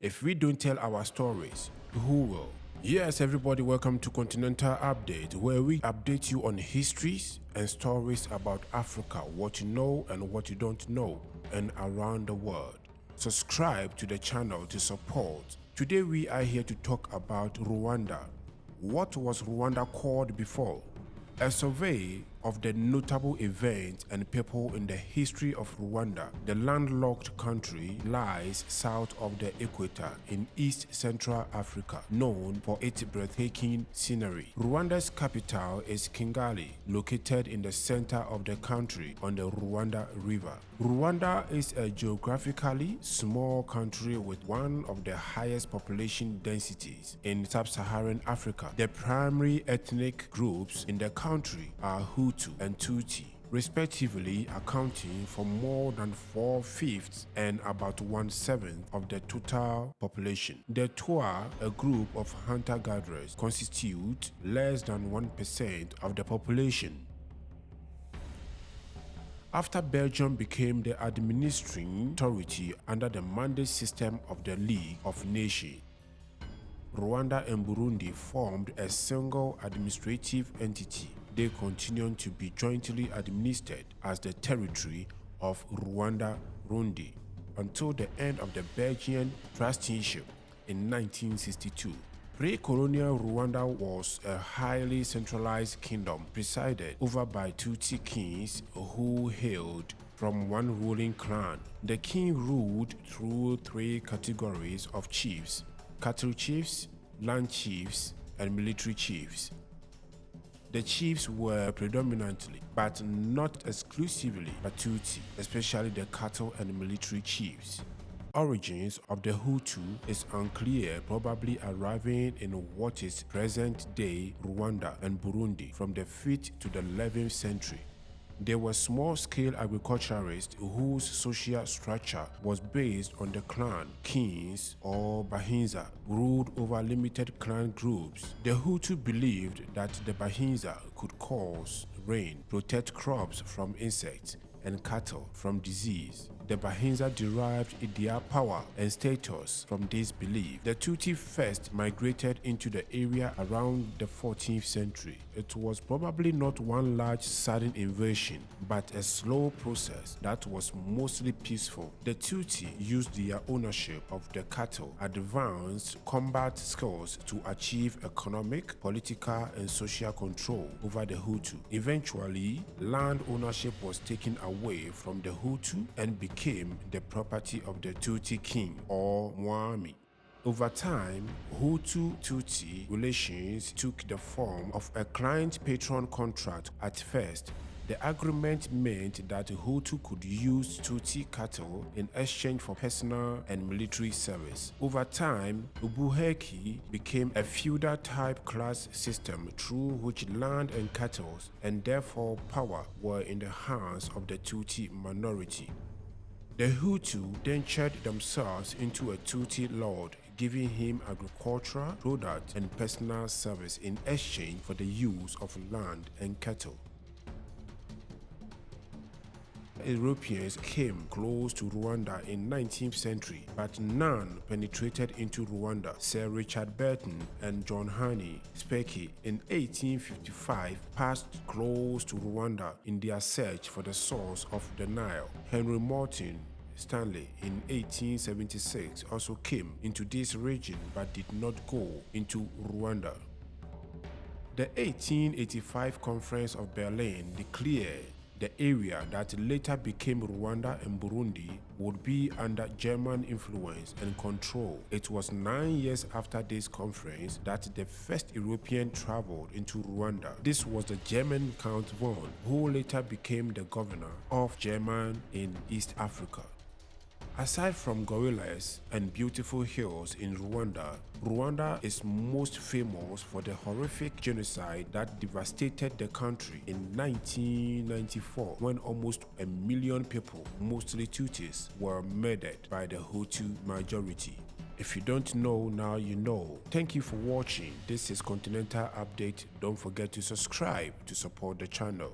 If we don't tell our stories, who will? Yes, everybody, welcome to Continental Update, where we update you on histories and stories about Africa, what you know and what you don't know, and around the world. Subscribe to the channel to support. Today we are here to talk about Rwanda. What was Rwanda called before? A survey of the notable events and people in the history of Rwanda. The landlocked country lies south of the equator in East Central Africa, known for its breathtaking scenery. Rwanda's capital is Kigali, located in the center of the country on the Rwanda River. Rwanda is a geographically small country with one of the highest population densities in sub-Saharan Africa. The primary ethnic groups in the country are Hutu and Tutsi, respectively, accounting for more than 4/5 and about 1/7 of the total population. The Twa, a group of hunter-gatherers, constitute less than 1% of the population. After Belgium became the administering authority under the mandate system of the League of Nations, Rwanda and Burundi formed a single administrative entity. They continue to be jointly administered as the territory of Rwanda-Burundi until the end of the Belgian trusteeship in 1962. Pre-colonial Rwanda was a highly centralized kingdom presided over by Tutsi kings who hailed from one ruling clan. The king ruled through three categories of chiefs: cattle chiefs, land chiefs, and military chiefs. The chiefs were predominantly, but not exclusively, Tutsi, especially the cattle and military chiefs. Origins of the Hutu is unclear, probably arriving in what is present-day Rwanda and Burundi from the 5th to the 11th century. They were small-scale agriculturists whose social structure was based on the clan, kings, or Bahinza, ruled over limited clan groups. The Hutu believed that the Bahinza could cause rain, protect crops from insects, and cattle from disease. The Bahinza derived their power and status from this belief. The Tutsi first migrated into the area around the 14th century. It was probably not one large sudden invasion, but a slow process that was mostly peaceful. The Tutsi used their ownership of the cattle, advanced combat skills to achieve economic, political, and social control over the Hutu. Eventually, land ownership was taken away from the Hutu and became the property of the Tutsi king or Mwami. Over time, Hutu-Tutsi relations took the form of a client-patron contract. At first, the agreement meant that Hutu could use Tutsi cattle in exchange for personal and military service. Over time, Ubuheki became a feudal-type class system through which land and cattle, and therefore power, were in the hands of the Tutsi minority. The Hutu then turned themselves into a Tutsi lord, giving him agricultural products and personal service in exchange for the use of land and cattle. Europeans came close to Rwanda in 19th century, but none penetrated into Rwanda. Sir Richard Burton and John Hanning Speke in 1855 passed close to Rwanda in their search for the source of the Nile. Henry Morton Stanley in 1876 also came into this region but did not go into Rwanda. The 1885 Conference of Berlin declared the area that later became Rwanda and Burundi would be under German influence and control. It was 9 years after this conference that the first European traveled into Rwanda. This was the German Count von, who later became the governor of Germany in East Africa. Aside from gorillas and beautiful hills in Rwanda, Rwanda is most famous for the horrific genocide that devastated the country in 1994 when almost 1 million people, mostly Tutsis, were murdered by the Hutu majority. If you don't know, now you know. Thank you for watching. This is Continental Update. Don't forget to subscribe to support the channel.